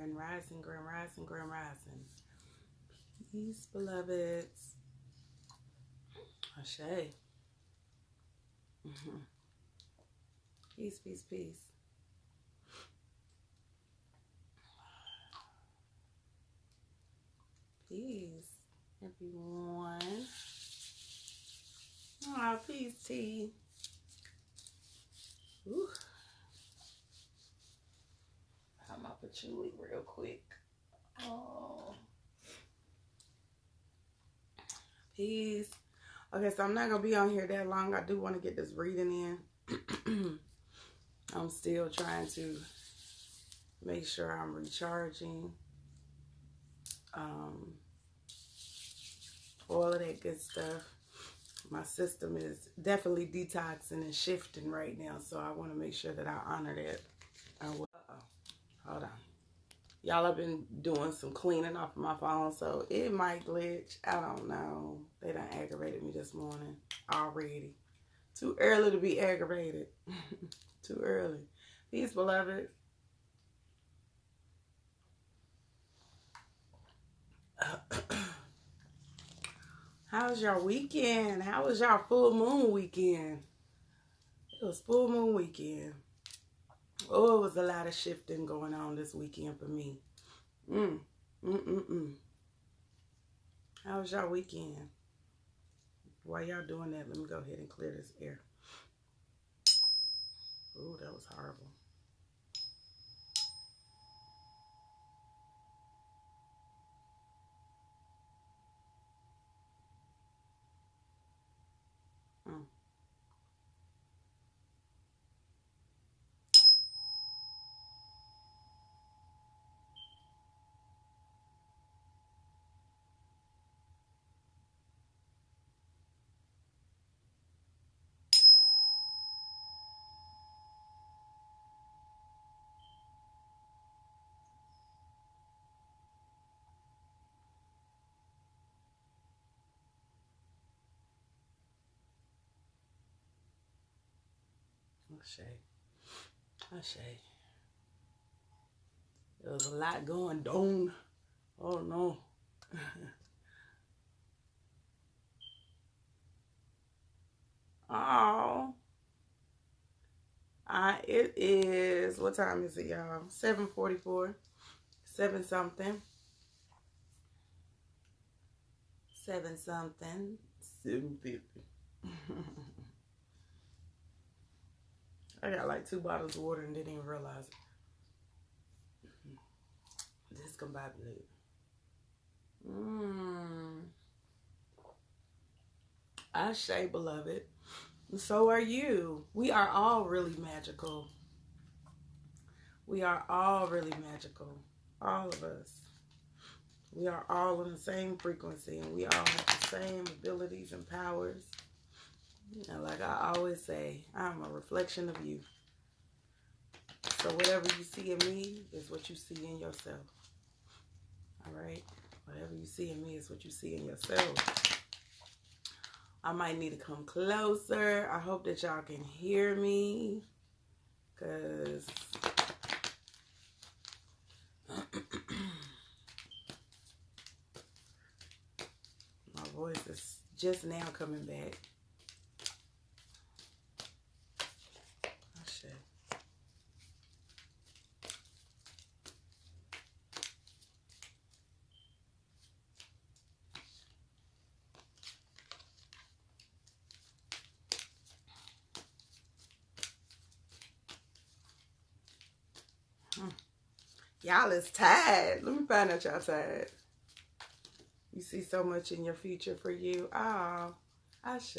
Grand rising, grand rising, grand rising. Peace, beloveds. Ashe. Peace, peace, peace. Peace, everyone. Aw, peace, T. Ooh. I'm my patchouli real quick. Oh. Peace. Okay, so I'm not going to be on here that long. I do want to get this reading in. I'm still trying to make sure I'm recharging. All of that good stuff. My system is definitely detoxing and shifting right now, so I want to make sure that I honor that. Hold on. Y'all have been doing some cleaning off of my phone, so it might glitch. I don't know. They done aggravated me this morning already. Too early to be aggravated. Too early. Peace, beloved. How's your weekend? How was your full moon weekend? It was full moon weekend. Oh, it was a lot of shifting going on this weekend for me. How was your weekend? While y'all doing that, let me go ahead and clear this air. Ooh, that was horrible. Ashe. There was a lot going on. Oh no. Oh. It is, what time is it, y'all? 7:44. 7 something. 7 something. 7:50. I got like 2 bottles of water and didn't even realize it. Discombobulated. Ashe, beloved. So are you. We are all really magical. We are all really magical. All of us. We are all on the same frequency, and we all have the same abilities and powers. And like I always say, I'm a reflection of you. So whatever you see in me is what you see in yourself. All right? Whatever you see in me is what you see in yourself. I might need to come closer. I hope that y'all can hear me, because my voice is just now coming back. Y'all is tired. Let me find out y'all tired. You see so much in your future for you. Oh, Ashe.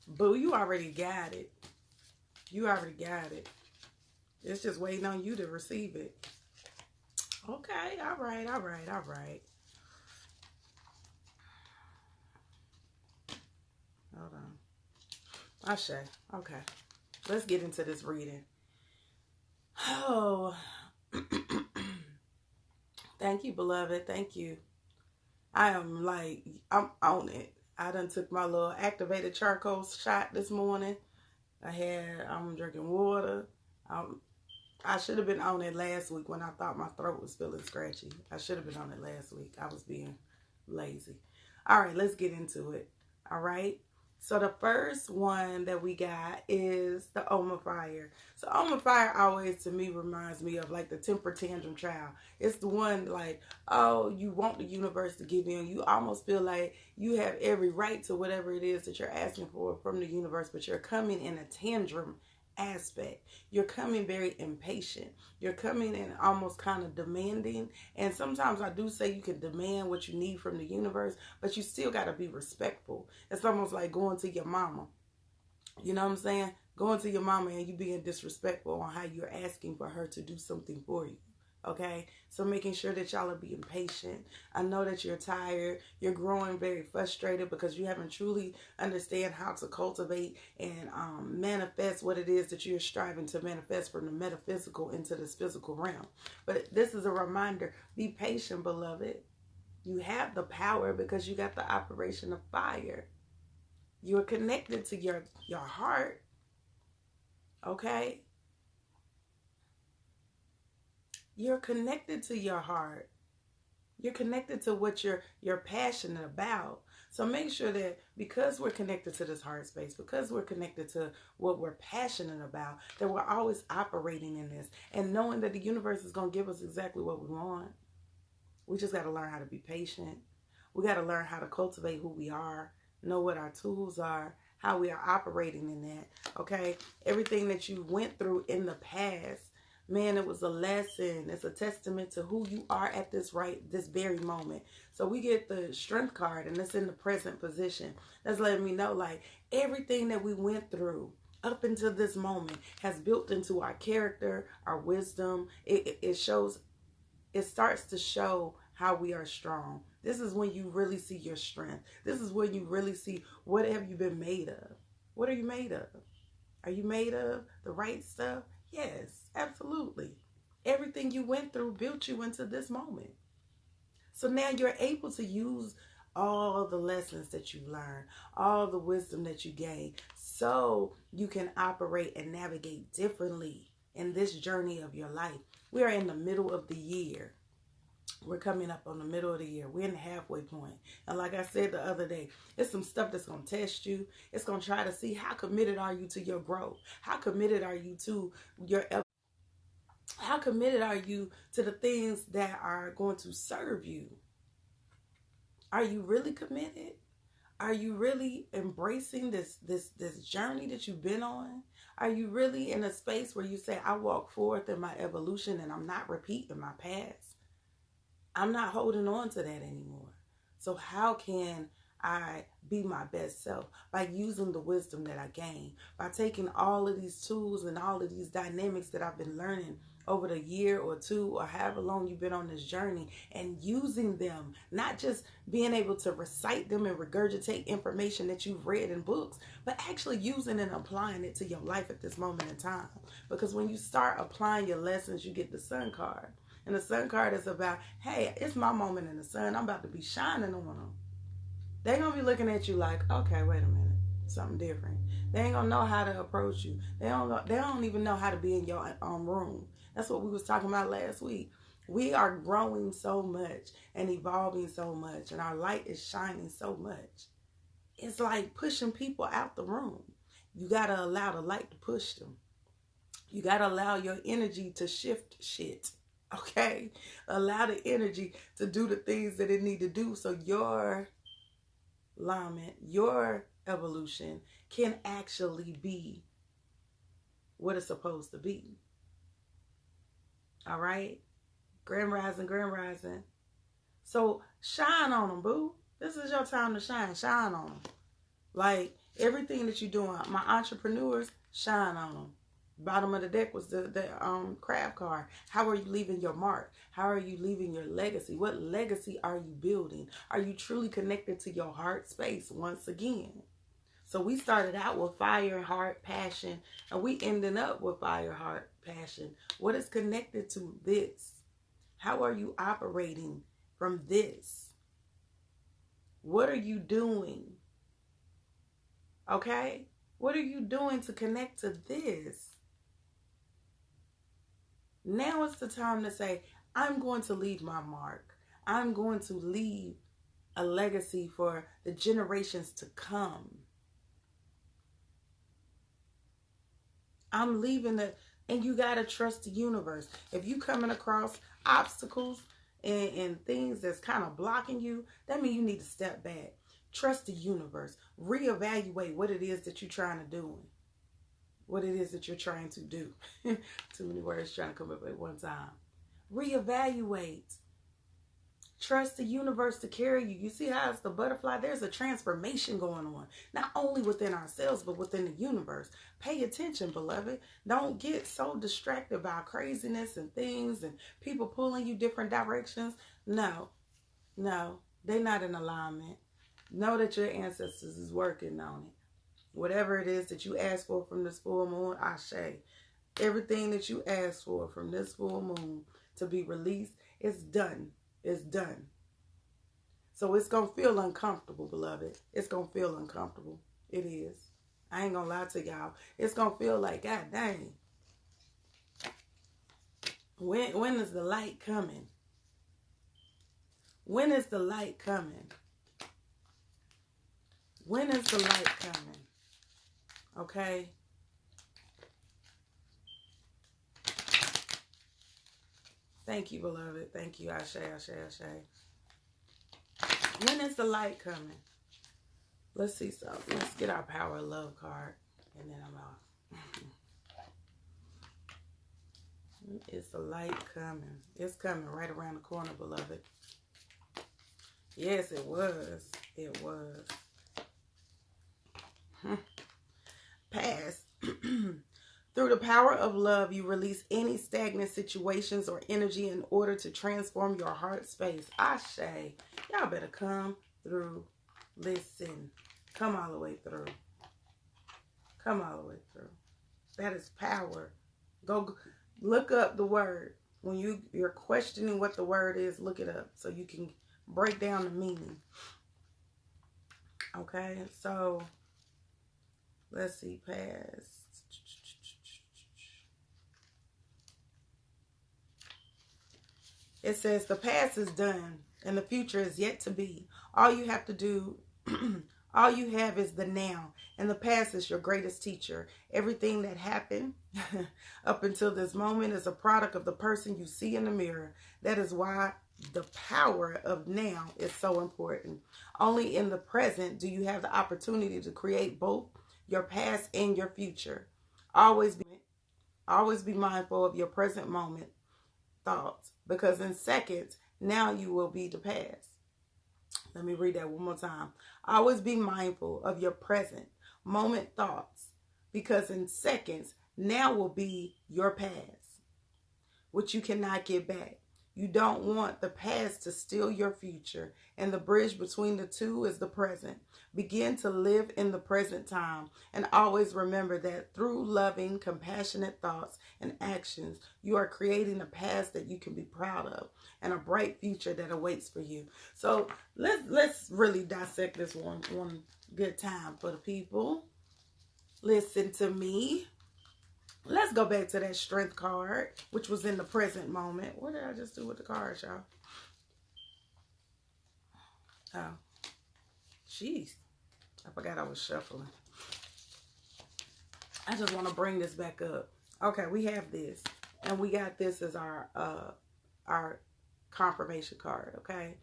Boo, you already got it. You already got it. It's just waiting on you to receive it. Okay, all right. Hold on. Ashe. Okay. Let's get into this reading. Oh. Thank you, beloved. Thank you. I'm on it. I done took my little activated charcoal shot this morning. I'm drinking water. I should have been on it last week when I thought my throat was feeling scratchy. I should have been on it last week. I was being lazy. All right, let's get into it. All right. So the first one that we got is the Omifier. So Omifier always to me reminds me of like the temper tantrum child. It's the one like, oh, you want the universe to give in. You almost feel like you have every right to whatever it is that you're asking for from the universe, but you're coming in a tantrum aspect. You're coming very impatient. You're coming in almost kind of demanding. And sometimes I do say you can demand what you need from the universe, but you still got to be respectful. It's almost like going to your mama. You know what I'm saying? Going to your mama and you being disrespectful on how you're asking for her to do something for you. Okay, so making sure that y'all are being patient. I know that you're tired. You're growing very frustrated because you haven't truly understand how to cultivate and manifest what it is that you're striving to manifest from the metaphysical into this physical realm. But this is a reminder: be patient, beloved. You have the power because you got the operation of fire. You're connected to your heart. Okay, you're connected to your heart. You're connected to what you're passionate about. So make sure that because we're connected to this heart space, because we're connected to what we're passionate about, that we're always operating in this and knowing that the universe is going to give us exactly what we want. We just got to learn how to be patient. We got to learn how to cultivate who we are, know what our tools are, how we are operating in that. Okay? Everything that you went through in the past, man, it was a lesson. It's a testament to who you are at this very moment. So we get the strength card and it's in the present position. That's letting me know like everything that we went through up until this moment has built into our character, our wisdom. It shows, it starts to show how we are strong. This is when you really see your strength. This is when you really see what have you been made of. What are you made of? Are you made of the right stuff? Yes, absolutely. Everything you went through built you into this moment. So now you're able to use all the lessons that you learned, all the wisdom that you gained, so you can operate and navigate differently in this journey of your life. We are in the middle of the year. We're coming up on the middle of the year. We're in the halfway point. And like I said the other day, it's some stuff that's going to test you. It's going to try to see how committed are you to your growth? How committed are you to your, how committed are you to the things that are going to serve you? Are you really committed? Are you really embracing this journey that you've been on? Are you really in a space where you say, I walk forth in my evolution and I'm not repeating my past? I'm not holding on to that anymore. So how can I be my best self? By using the wisdom that I gained, by taking all of these tools and all of these dynamics that I've been learning over the year or two or however long you've been on this journey, and using them, not just being able to recite them and regurgitate information that you've read in books, but actually using and applying it to your life at this moment in time. Because when you start applying your lessons, you get the sun card. And the sun card is about, hey, it's my moment in the sun. I'm about to be shining on them. They're going to be looking at you like, okay, wait a minute. Something different. They ain't going to know how to approach you. They don't even know how to be in your room. That's what we was talking about last week. We are growing so much and evolving so much, and our light is shining so much. It's like pushing people out the room. You got to allow the light to push them. You got to allow your energy to shift shit. Okay? Allow the energy to do the things that it need to do so your alignment, your evolution can actually be what it's supposed to be. All right? Grand rising, grand rising. So shine on them, boo. This is your time to shine. Shine on them. Like everything that you're doing, my entrepreneurs, shine on them. Bottom of the deck was the craft card. How are you leaving your mark? How are you leaving your legacy? What legacy are you building? Are you truly connected to your heart space once again? So we started out with fire, heart, passion, and we ended up with fire, heart, passion. What is connected to this? How are you operating from this? What are you doing? Okay? What are you doing to connect to this? Now is the time to say, I'm going to leave my mark. I'm going to leave a legacy for the generations to come. I'm leaving it, and you got to trust the universe. If you coming across obstacles and things that's kind of blocking you, that means you need to step back. Trust the universe. Reevaluate what it is that you're trying to do. What it is that you're trying to do. Too many words trying to come up at one time. Reevaluate. Trust the universe to carry you. You see how it's the butterfly? There's a transformation going on. Not only within ourselves, but within the universe. Pay attention, beloved. Don't get so distracted by craziness and things and people pulling you different directions. No, they're not in alignment. Know that your ancestors is working on it. Whatever it is that you ask for from this full moon, Ashe. Everything that you ask for from this full moon to be released, it's done. It's done. So it's going to feel uncomfortable, beloved. It's going to feel uncomfortable. It is. I ain't going to lie to y'all. It's going to feel like, God dang. When is the light coming? When is the light coming? When is the light coming? Okay? Thank you, beloved. Thank you, Ashe, Ashe, Ashe. When is the light coming? Let's see something. Let's get our Power of Love card, and then I'm off. It's the light coming. It's coming right around the corner, beloved. Yes, it was. It was. Past. Through the power of love, you release any stagnant situations or energy in order to transform your heart space. Ashe. Y'all better come through. Listen. Come all the way through. Come all the way through. That is power. Go look up the word. When you're questioning what the word is, look it up so you can break down the meaning. Okay, so let's see, past. It says the past is done and the future is yet to be. All you have to do, all you have is the now. And the past is your greatest teacher. Everything that happened up until this moment is a product of the person you see in the mirror. That is why the power of now is so important. Only in the present do you have the opportunity to create both your past and your future. Always be mindful of your present moment thoughts, because in seconds, now you will be the past. Let me read that one more time. Always be mindful of your present moment thoughts, because in seconds, now will be your past, which you cannot get back. You don't want the past to steal your future, and the bridge between the two is the present. Begin to live in the present time, and always remember that through loving, compassionate thoughts and actions, you are creating a past that you can be proud of and a bright future that awaits for you. So let's really dissect this one good time for the people. Listen to me. Let's go back to that strength card, which was in the present moment. What did I just do with the cards, y'all? Oh, jeez. I forgot I was shuffling. I just want to bring this back up. Okay, we have this. And we got this as our confirmation card, okay?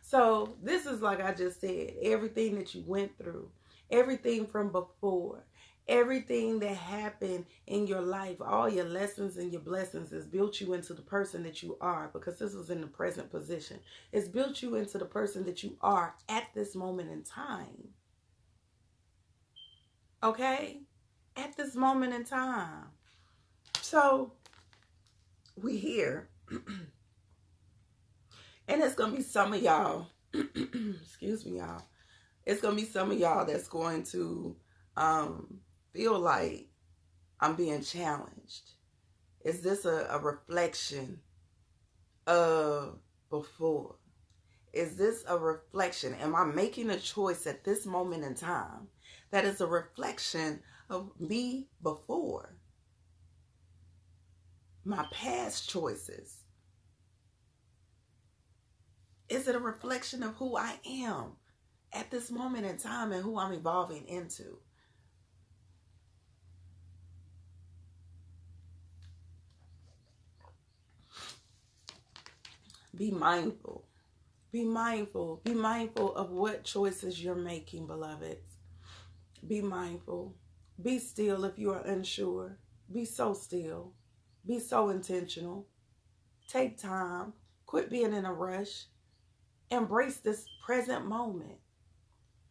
So this is, like I just said, everything that you went through, everything from before, everything that happened in your life, all your lessons and your blessings has built you into the person that you are, because this is in the present position. It's built you into the person that you are at this moment in time. Okay? At this moment in time. So, we here. And it's going to be some of y'all, excuse me, y'all. It's going to be some of y'all that's going to feel like I'm being challenged. Is this a reflection of before? Is this a reflection? Am I making a choice at this moment in time that is a reflection of me before? My past choices, is it a reflection of who I am at this moment in time and who I'm evolving into? Be mindful. Be mindful. Be mindful of what choices you're making, beloveds. Be mindful. Be still if you are unsure. Be so still. Be so intentional. Take time. Quit being in a rush. Embrace this present moment.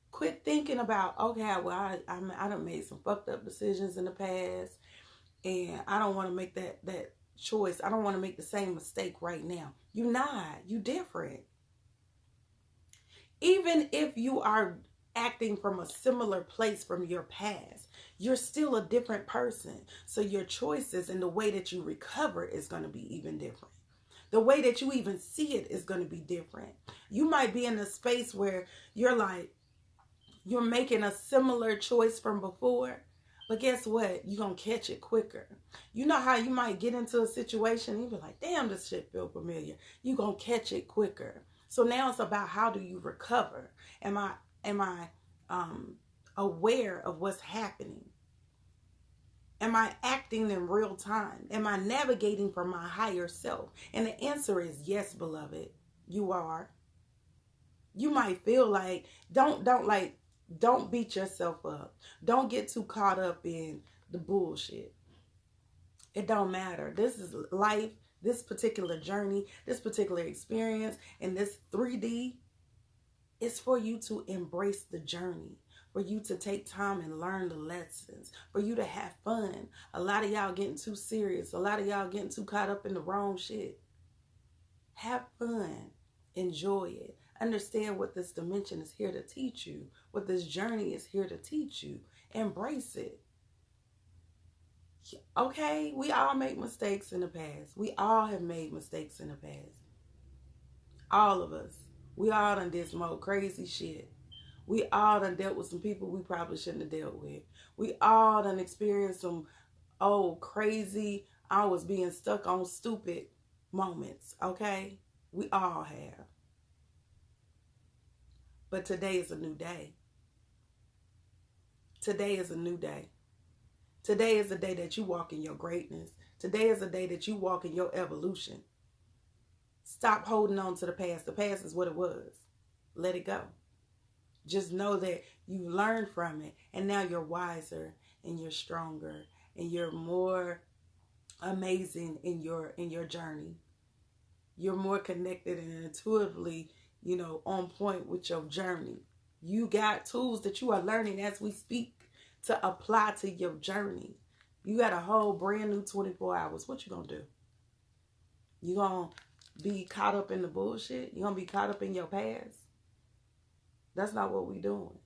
Quit thinking about, okay, well, I done made some fucked up decisions in the past, and I don't want to make that choice. I don't want to make the same mistake right now. You not. You different. Even if you are acting from a similar place from your past, you're still a different person. So your choices and the way that you recover is going to be even different. The way that you even see it is going to be different. You might be in a space where you're like, you're making a similar choice from before, but guess what? You're going to catch it quicker. You know how you might get into a situation and you be like, damn, this shit feel familiar. You're going to catch it quicker. So now it's about, how do you recover? Am I aware of what's happening? Am I acting in real time? Am I navigating from my higher self? And the answer is yes, beloved. You are. You might feel like, don't beat yourself up. Don't get too caught up in the bullshit. It don't matter. This is life, this particular journey, this particular experience, and this 3D is for you to embrace the journey, for you to take time and learn the lessons, for you to have fun. A lot of y'all getting too serious. A lot of y'all getting too caught up in the wrong shit. Have fun. Enjoy it. Understand what this dimension is here to teach you, what this journey is here to teach you. Embrace it. Okay, we all make mistakes in the past. We all have made mistakes in the past. All of us. We all done did some old crazy shit. We all done dealt with some people we probably shouldn't have dealt with. We all done experienced some old crazy, I was being stuck on stupid moments. Okay? We all have. But today is a new day. Today is a new day. Today is the day that you walk in your greatness. Today is the day that you walk in your evolution. Stop holding on to the past. The past is what it was. Let it go. Just know that you learned from it, and now you're wiser and you're stronger and you're more amazing in your journey. You're more connected and intuitively, on point with your journey. You got tools that you are learning as we speak to apply to your journey. You got a whole brand new 24 hours. What you gonna do? You gonna be caught up in the bullshit? You gonna be caught up in your past? That's not what we doing.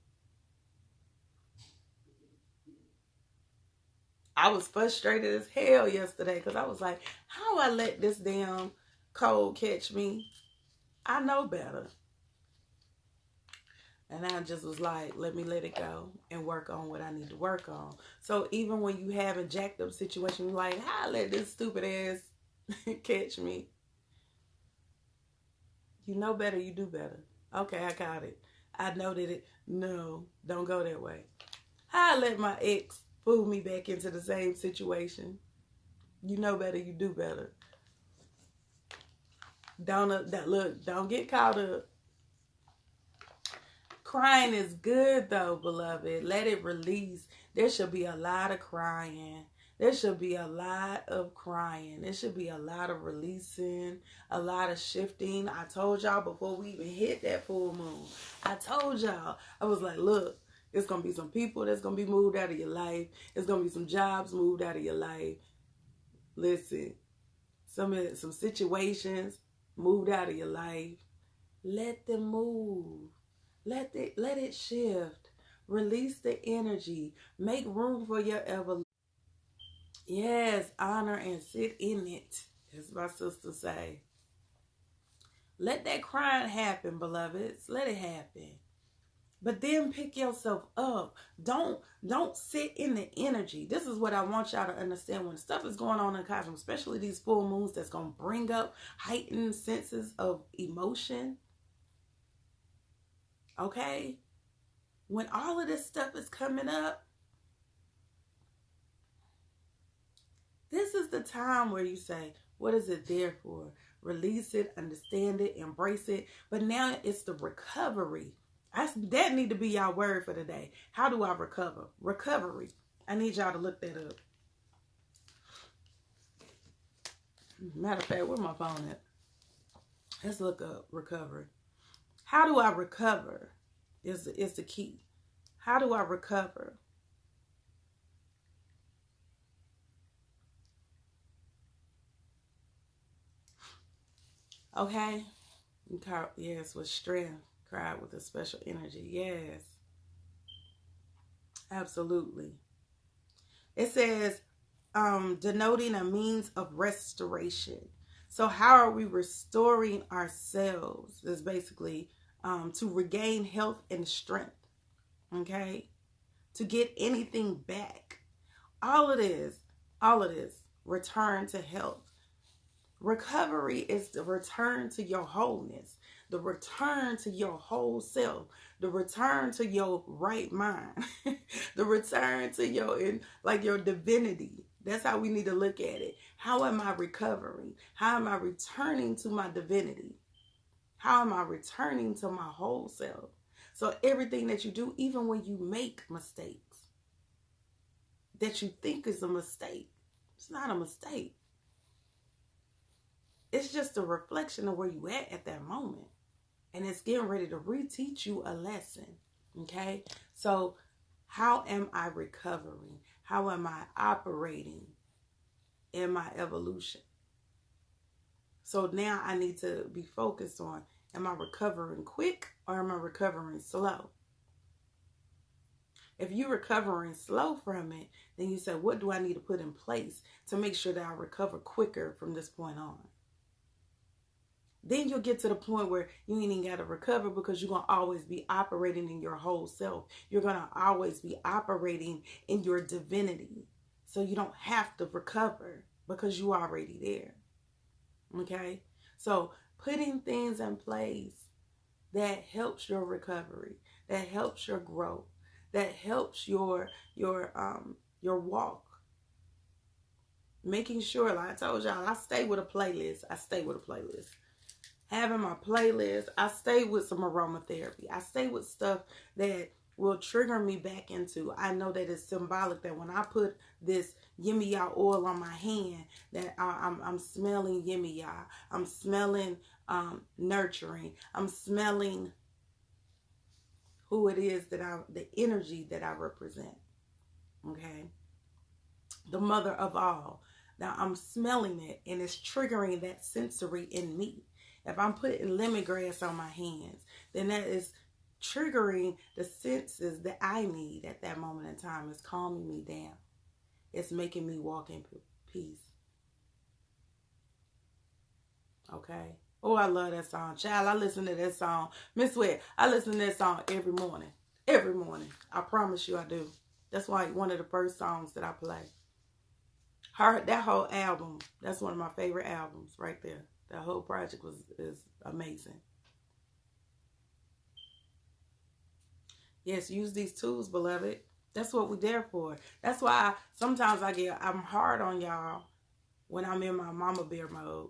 I was frustrated as hell yesterday because I was like, how I let this damn cold catch me? I know better. And I just was like, let it go and work on what I need to work on. So even when you have a jacked up situation, you're like, how I let this stupid ass catch me? You know better, you do better. Okay, I got it. I know that it. No, don't go that way. How I let my ex fool me back into the same situation? You know better, you do better. Don't get caught up. Crying is good though, beloved. Let it release. There should be a lot of crying. There should be a lot of crying. There should be a lot of releasing, a lot of shifting. I told y'all before we even hit that full moon. I told y'all. I was like, look, there's going to be some people that's going to be moved out of your life. There's going to be some jobs moved out of your life. Listen, some situations moved out of your life. Let them move. Let it shift. Release the energy. Make room for your evolution. Yes, honor and sit in it, as my sister say. Let that crying happen, beloveds. Let it happen. But then pick yourself up. Don't sit in the energy. This is what I want y'all to understand. When stuff is going on in the cosmos, especially these full moons that's going to bring up heightened senses of emotion. Okay? When all of this stuff is coming up, this is the time where you say, what is it there for? Release it, understand it, embrace it. But now it's the recovery. That need to be y'all word for today. How do I recover? Recovery. I need y'all to look that up. Matter of fact, where my phone at? Let's look up recovery. How do I recover is the key. How do I recover? Okay. Yes, with strength. Cried with a special energy. Yes. Absolutely. It says, denoting a means of restoration. So how are we restoring ourselves? Is basically to regain health and strength. Okay? To get anything back. All it is, return to health. Recovery is the return to your wholeness, the return to your whole self, the return to your right mind, the return to your divinity. That's how we need to look at it. How am I recovering? How am I returning to my divinity? How am I returning to my whole self? So everything that you do, even when you make mistakes, that you think is a mistake, it's not a mistake. It's just a reflection of where you at that moment. And it's getting ready to reteach you a lesson. Okay? So how am I recovering? How am I operating in my evolution? So now I need to be focused on, am I recovering quick or am I recovering slow? If you're recovering slow from it, then you say, what do I need to put in place to make sure that I recover quicker from this point on? Then you'll get to the point where you ain't even got to recover, because you're going to always be operating in your whole self. You're going to always be operating in your divinity. So you don't have to recover because you're already there. Okay? So putting things in place that helps your recovery, that helps your growth, that helps your walk. Making sure, like I told y'all, I stay with a playlist. Having my playlist, I stay with some aromatherapy. I stay with stuff that will trigger me back into. I know that it's symbolic that when I put this Yemiya oil on my hand, that I'm smelling Yemiya. I'm smelling nurturing. I'm smelling who it is the energy that I represent. Okay? The mother of all. Now I'm smelling it, and it's triggering that sensory in me. If I'm putting lemongrass on my hands, then that is triggering the senses that I need at that moment in time. It's calming me down. It's making me walk in peace. Okay? Oh, I love that song. Child, I listen to that song. Miss Wet, I listen to that song every morning. Every morning. I promise you I do. That's why one of the first songs that I play. That whole album, that's one of my favorite albums right there. That whole project is amazing. Yes, use these tools, beloved. That's what we're there for. That's why sometimes I'm hard on y'all when I'm in my mama bear mode.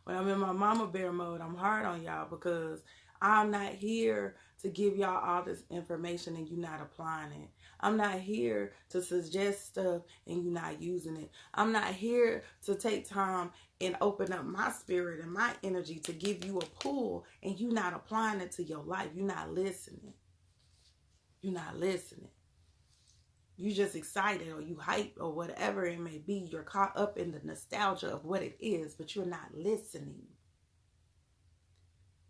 When I'm in my mama bear mode, I'm hard on y'all because I'm not here to give y'all all this information and you're not applying it. I'm not here to suggest stuff and you're not using it. I'm not here to take time and open up my spirit and my energy to give you a pull and you're not applying it to your life. You're not listening. You're not listening. You just excited or you hype or whatever it may be. You're caught up in the nostalgia of what it is, but you're not listening.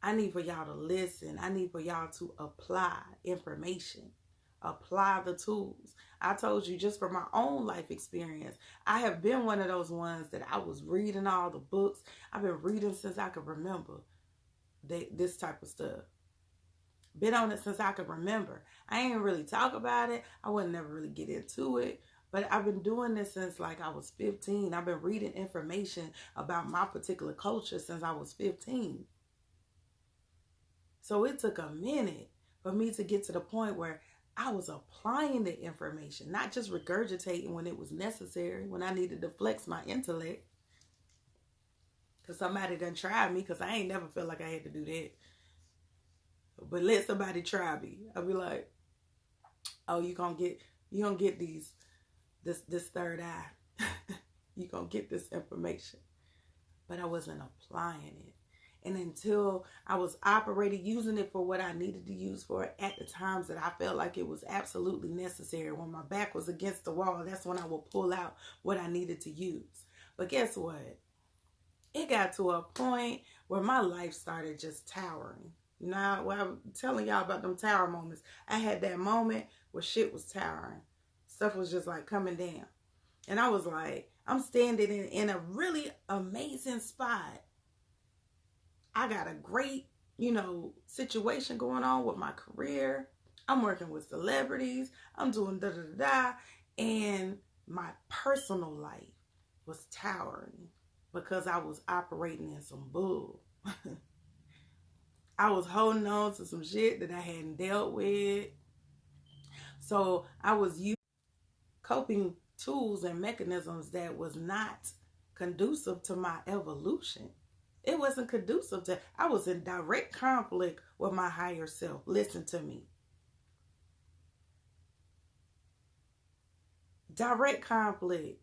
I need for y'all to listen. I need for y'all to apply information. Apply the tools. I told you just from my own life experience, I have been one of those ones that I was reading all the books. I've been reading since I could remember this type of stuff. Been on it since I could remember. I ain't really talk about it. I would never really get into it. But I've been doing this since like I was 15. I've been reading information about my particular culture since I was 15. So it took a minute for me to get to the point where I was applying the information, not just regurgitating when it was necessary, when I needed to flex my intellect. Because somebody done tried me, because I ain't never felt like I had to do that. But let somebody try me. I'll be like, oh, you gonna get this third eye. You gonna get this information. But I wasn't applying it. And until I was operating, using it for what I needed to use for it at the times that I felt like it was absolutely necessary. When my back was against the wall, that's when I would pull out what I needed to use. But guess what? It got to a point where my life started just towering. You know, when I'm telling y'all about them tower moments, I had that moment where shit was towering. Stuff was just like coming down. And I was like, I'm standing in a really amazing spot. I got a great, situation going on with my career. I'm working with celebrities. I'm doing da-da-da-da. And my personal life was towering because I was operating in some bull. I was holding on to some shit that I hadn't dealt with. So I was using coping tools and mechanisms that was not conducive to my evolution. It wasn't conducive to, I was in direct conflict with my higher self. Listen to me. Direct conflict.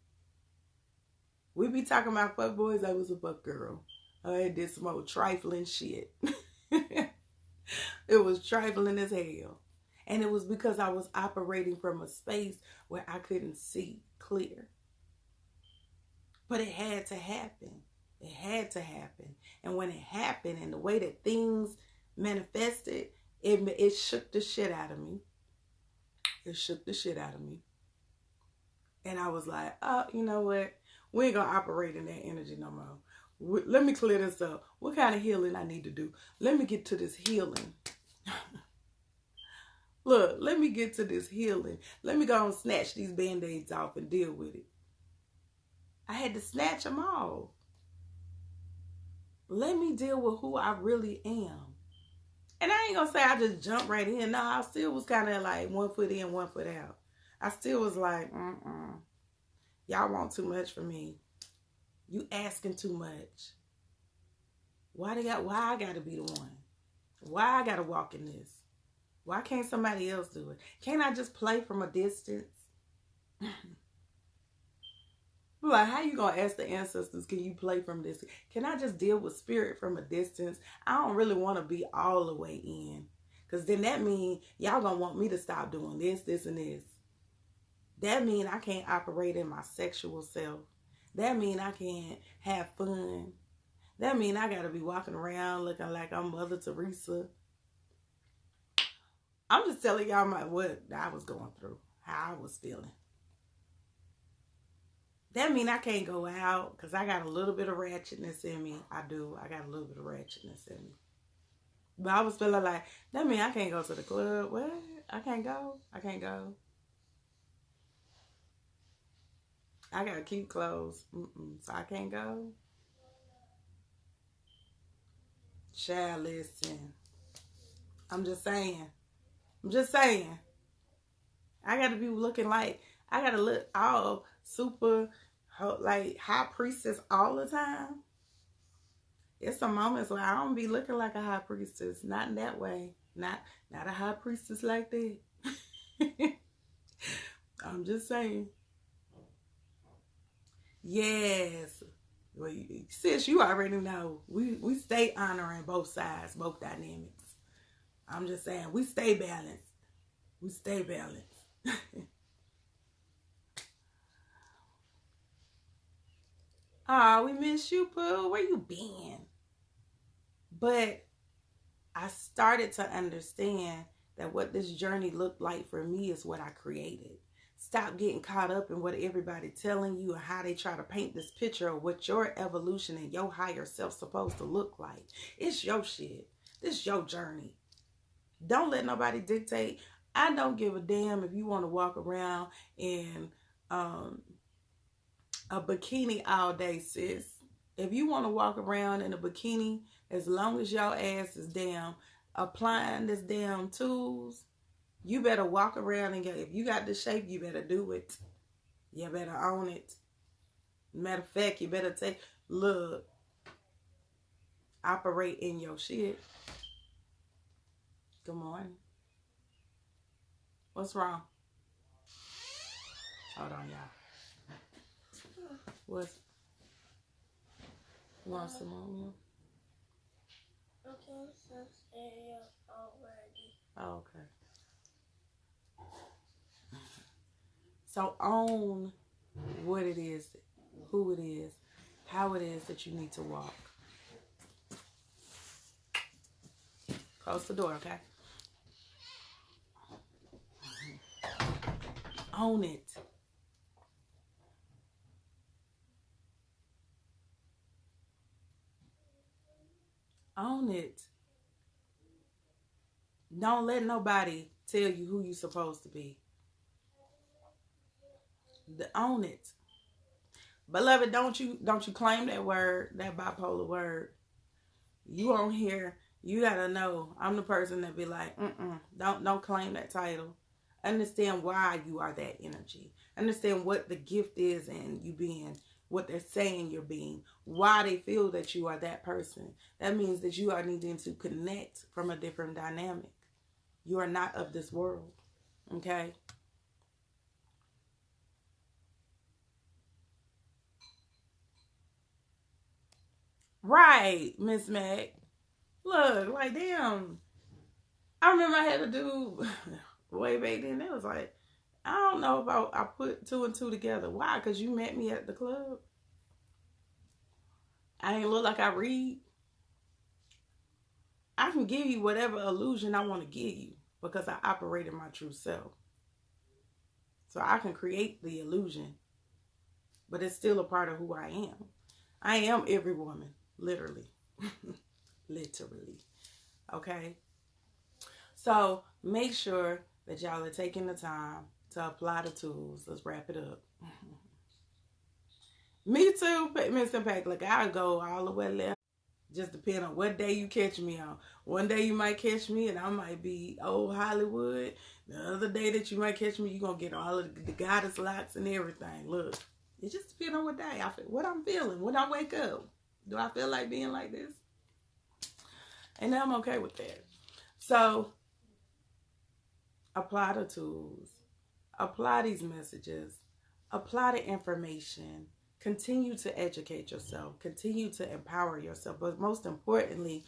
We be talking about fuck boys. I was a fuck girl. I did some old trifling shit. It was trifling as hell. And it was because I was operating from a space where I couldn't see clear. But it had to happen. It had to happen. And when it happened and the way that things manifested, it shook the shit out of me. It shook the shit out of me. And I was like, oh, you know what? We ain't going to operate in that energy no more. Let me clear this up. What kind of healing I need to do? Let me get to this healing. Look, let me get to this healing. Let me go and snatch these band-aids off and deal with it. I had to snatch them off. Let me deal with who I really am. And I ain't going to say I just jumped right in. No, I still was kind of like 1 foot in, 1 foot out. I still was like, y'all want too much from me. You asking too much. Why I got to be the one? Why I got to walk in this? Why can't somebody else do it? Can't I just play from a distance? Like, how you gonna ask the ancestors, can you play from this? Can I just deal with spirit from a distance? I don't really want to be all the way in. Because then that means y'all gonna want me to stop doing this, this, and this. That means I can't operate in my sexual self. That means I can't have fun. That means I gotta be walking around looking like I'm Mother Teresa. I'm just telling y'all what I was going through, how I was feeling. That mean I can't go out because I got a little bit of ratchetness in me. I do. I got a little bit of ratchetness in me. But I was feeling like, that mean I can't go to the club. What? I can't go? I can't go. I got cute clothes. So I can't go. Child, listen. I'm just saying. I got to be looking like, I got to look all super, like, high priestess all the time. It's some moments where I don't be looking like a high priestess. Not in that way. Not a high priestess like that. I'm just saying. Yes. Well, sis, you already know. We stay honoring both sides, both dynamics. I'm just saying, we stay balanced. We stay balanced. Oh, we miss you, Pooh. Where you been? But I started to understand that what this journey looked like for me is what I created. Stop getting caught up in what everybody telling you and how they try to paint this picture of what your evolution and your higher self supposed to look like. It's your shit. This your journey. Don't let nobody dictate. I don't give a damn if you want to walk around in a bikini all day, sis. If you want to walk around in a bikini, as long as your ass is down applying this damn tools, you better walk around and get. If you got the shape, you better do it. You better own it. Matter of fact, you better operate in your shit. Good morning. What's wrong? Hold on, y'all. What's... You want some more? Okay, since already. Oh, okay. So own what it is, who it is, how it is that you need to walk. Close the door, okay? Own it. Own it. Don't let nobody tell you who you're supposed to be. Own it. Beloved, don't you claim that word, that bipolar word. You on here, you gotta know I'm the person that be like, don't claim that title. Understand why you are that energy. Understand what the gift is and you being what they're saying you're being, why they feel that you are that person. That means that you are needing to connect from a different dynamic. You are not of this world, okay? Right, Miss Mac. Look, like, damn. I remember I had a dude way back then. It was like, I don't know if I put two and two together. Why? Because you met me at the club. I ain't look like I read. I can give you whatever illusion I want to give you because I operate in my true self. So I can create the illusion, but it's still a part of who I am. I am every woman, literally. Literally. Okay? So make sure that y'all are taking the time to apply the tools. Let's wrap it up. Me too, Miss Impact. Look, I'll go all the way left. Just depend on what day you catch me on. One day you might catch me and I might be old Hollywood. The other day that you might catch me, you're going to get all of the goddess locks and everything. Look, it just depends on what day I feel, what I'm feeling. When I wake up, do I feel like being like this? And I'm okay with that. So, apply the tools. Apply these messages. Apply the information. Continue to educate yourself. Continue to empower yourself. But most importantly,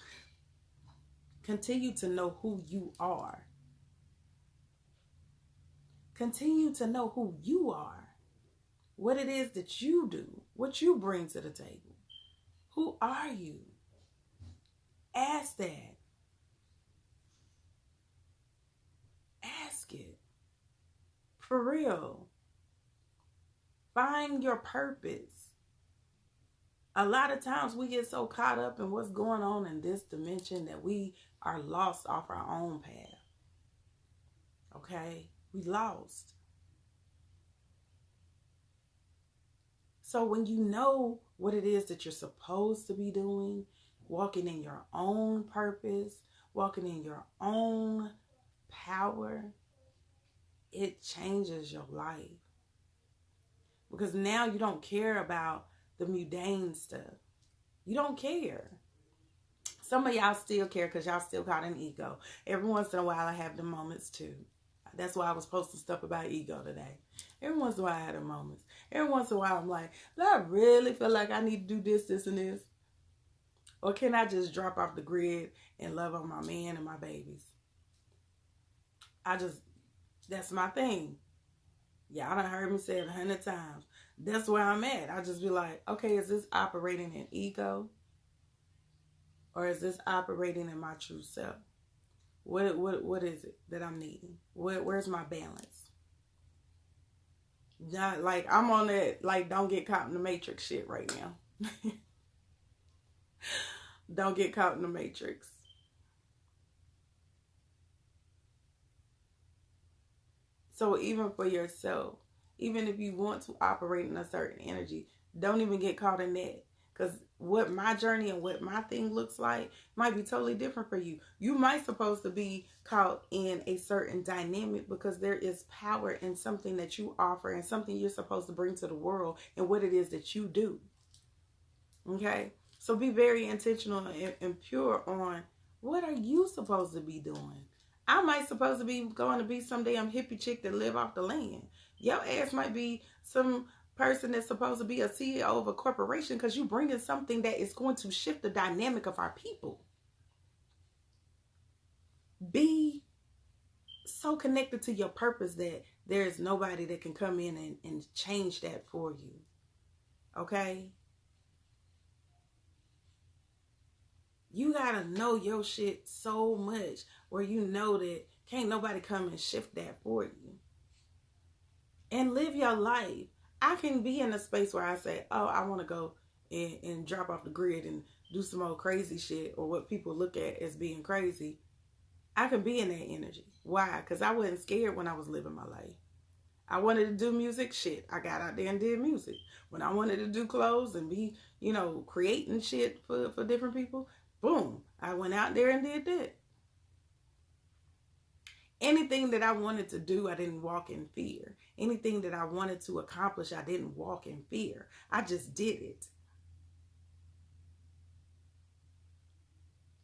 continue to know who you are. Continue to know who you are. What it is that you do. What you bring to the table. Who are you? Ask that. Ask it. For real. Find your purpose. A lot of times we get so caught up in what's going on in this dimension that we are lost off our own path. Okay? We lost. So when you know what it is that you're supposed to be doing, walking in your own purpose, walking in your own power, it changes your life. Because now you don't care about the mundane stuff. You don't care. Some of y'all still care because y'all still caught in ego. Every once in a while I have the moments too. That's why I was posting stuff about ego today. Every once in a while I had the moments. Every once in a while I'm like, do I really feel like I need to do this, this, and this? Or can I just drop off the grid and love on my man and my babies? That's my thing. Y'all done heard me say it 100 times. That's where I'm at. I just be like, okay, is this operating in ego? Or is this operating in my true self? What is it that I'm needing? Where's my balance? Not like I'm on that, like, don't get caught in the matrix shit right now. Don't get caught in the matrix. So even for yourself, even if you want to operate in a certain energy, don't even get caught in that. Because what my journey and what my thing looks like might be totally different for you. You might supposed to be caught in a certain dynamic because there is power in something that you offer and something you're supposed to bring to the world and what it is that you do. Okay? So be very intentional and pure on what are you supposed to be doing. I might supposed to be going to be some damn hippie chick that live off the land. Your ass might be some person that's supposed to be a CEO of a corporation because you bringing something that is going to shift the dynamic of our people. Be so connected to your purpose that there is nobody that can come in and change that for you. Okay? You gotta know your shit so much where you know that can't nobody come and shift that for you. And live your life. I can be in a space where I say, oh, I want to go and drop off the grid and do some old crazy shit or what people look at as being crazy. I can be in that energy. Why? Because I wasn't scared when I was living my life. I wanted to do music, shit. I got out there and did music. When I wanted to do clothes and be, creating shit for different people, boom, I went out there and did that. Anything that I wanted to do, I didn't walk in fear. Anything that I wanted to accomplish, I didn't walk in fear. I just did it.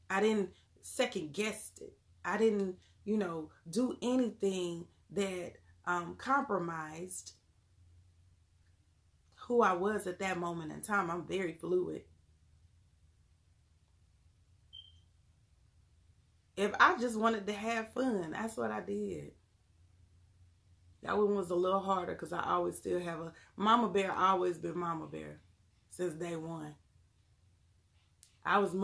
I didn't second guess it. I didn't, do anything that compromised who I was at that moment in time. I'm very fluid. If I just wanted to have fun, that's what I did. That one was a little harder because I always still have a mama bear, always been mama bear since day one. I was a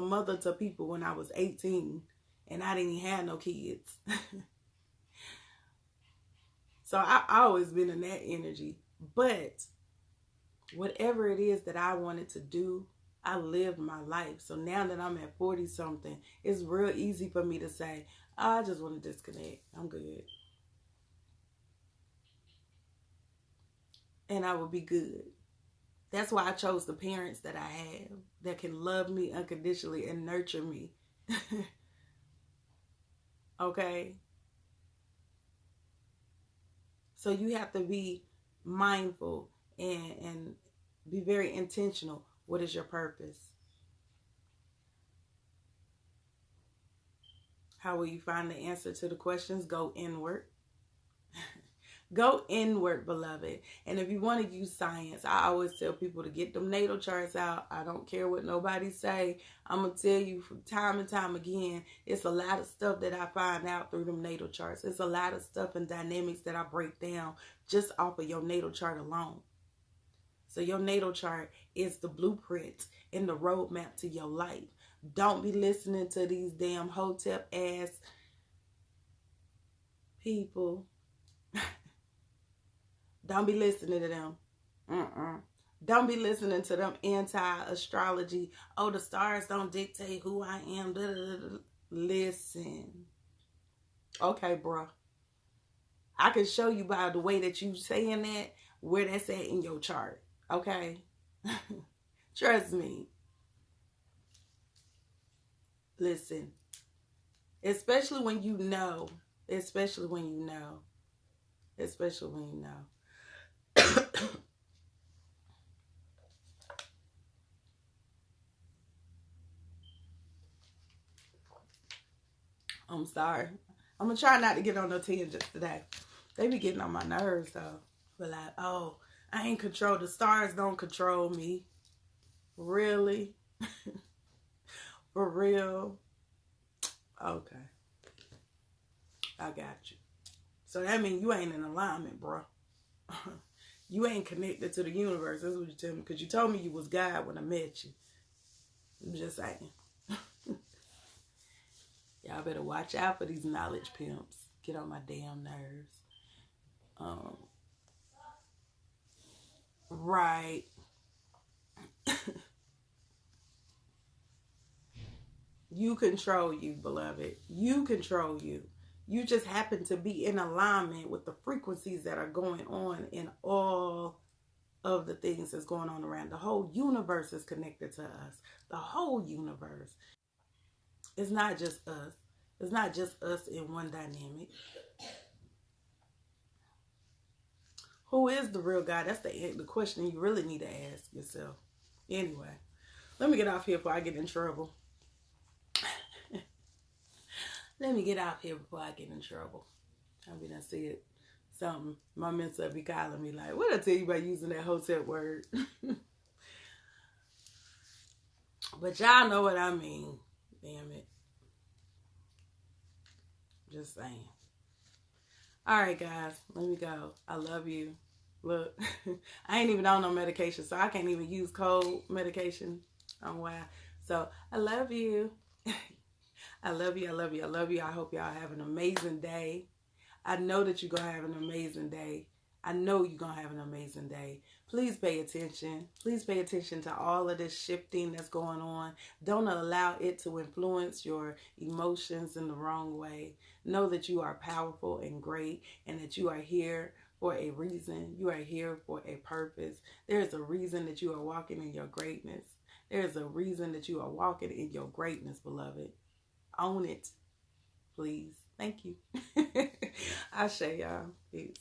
mother to people when I was 18 and I didn't even have no kids. So I always been in that energy. But whatever it is that I wanted to do, I lived my life. So now that I'm at 40 something, it's real easy for me to say, I just want to disconnect. I'm good. And I will be good. That's why I chose the parents that I have that can love me unconditionally and nurture me. Okay? So you have to be mindful and be very intentional. What is your purpose? How will you find the answer to the questions? Go inward. Go inward, beloved. And if you want to use science, I always tell people to get them natal charts out. I don't care what nobody say. I'm going to tell you from time and time again, it's a lot of stuff that I find out through them natal charts. It's a lot of stuff and dynamics that I break down just off of your natal chart alone. So your natal chart is the blueprint and the roadmap to your life. Don't be listening to these damn hotep ass people. Don't be listening to them. Don't be listening to them anti-astrology. Oh, the stars don't dictate who I am. Blah, blah, blah. Listen. Okay, bro. I can show you by the way that you saying that where that's at in your chart. Okay? Trust me. Listen. Especially when you know. Especially when you know. Especially when you know. I'm sorry. I'm going to try not to get on no tangents today. They be getting on my nerves, though. But like, oh, I ain't control. The stars don't control me. Really? For real? Okay. I got you. So that means you ain't in alignment, bro. You ain't connected to the universe. That's what you tell me. Because you told me you was God when I met you. I'm just saying. Y'all better watch out for these knowledge pimps. Get on my damn nerves. Right. You control you, beloved. You control you. You just happen to be in alignment with the frequencies that are going on in all of the things that's going on around. The whole universe is connected to us. The whole universe. It's not just us. It's not just us in one dynamic. Who is the real God? That's the question you really need to ask yourself. Anyway, let me get off here before I get in trouble. Let me get out here before I get in trouble. I mean, I see it. Something. My mentor be calling me like, what I tell you about using that hotel word? But y'all know what I mean. Damn it. Just saying. All right, guys. Let me go. I love you. Look, I ain't even on no medication, so I can't even use cold medication. I'm wild. So I love you. I love you. I love you. I love you. I hope y'all have an amazing day. I know that you're going to have an amazing day. I know you're going to have an amazing day. Please pay attention. Please pay attention to all of this shifting that's going on. Don't allow it to influence your emotions in the wrong way. Know that you are powerful and great, and that you are here for a reason. You are here for a purpose. There's a reason that you are walking in your greatness. There's a reason that you are walking in your greatness, beloved. Own it, please. Thank you. I say y'all. Peace.